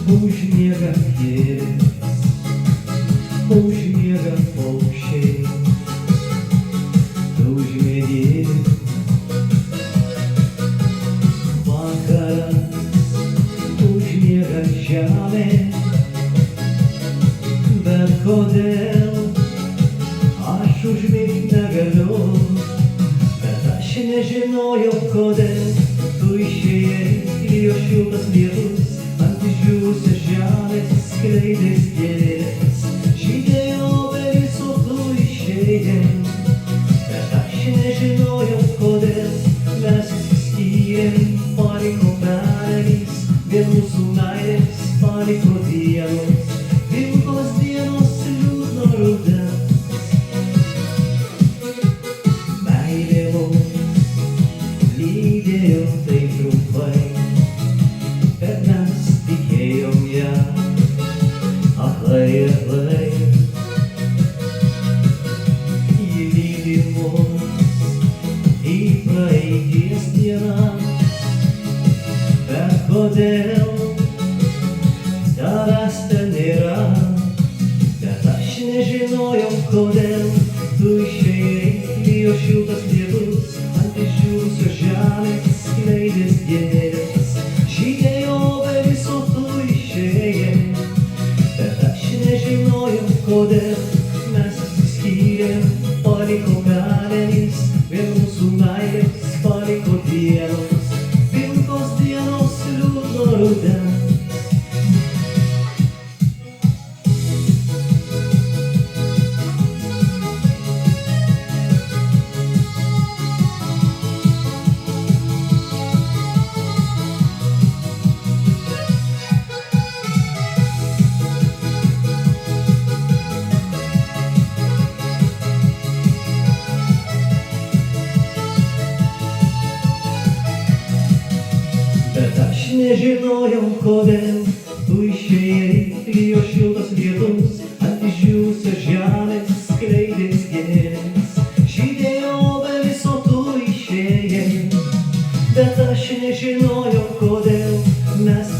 Užmiega gėris, užmiega paukščiai, tu užmiegi. Vakaras užmiega žemė, bet kodėl aš užmigt negaliu, bet aš nežinojau kodėl tu išėjai, lijo šiltas lietus. Ant išdžiūvusios žemės skleidės gėlės, žydėjo obelis, o tu išėjai. Bet aš nežinojau kodėl mes išsiskyrėm, paliko pelenys, vėl mūsų meilės paliko dienos, pilkos dienos liūdno rudens. Meilė mus lydėjo taip trumpai, bet mes tikėjom ją aklai, aklai. Ji lydi mus į praeities dienas, bet kodėl tavęs ten nėra. Bet aš nežinojau kodėl tu išėjai, lijo šiltas lietus, ant išdžiūvusios žemės skleidės gėlės, žydėjo obelis, o tu išėjai. Bet aš nežinojau kodėl mes išsiskyrėm, paliko pelenys, vėl mūsų meilės paliko dienos, pilkos dienos liūdno rudens. Bet aš nežinojau kodėl tu išėjai, lijo šiltas lietus, ant išdžiūvusios žemės skleidės gėlės, žydėjo obelis, o tu išėjai. Bet aš nežinojau kodėl mes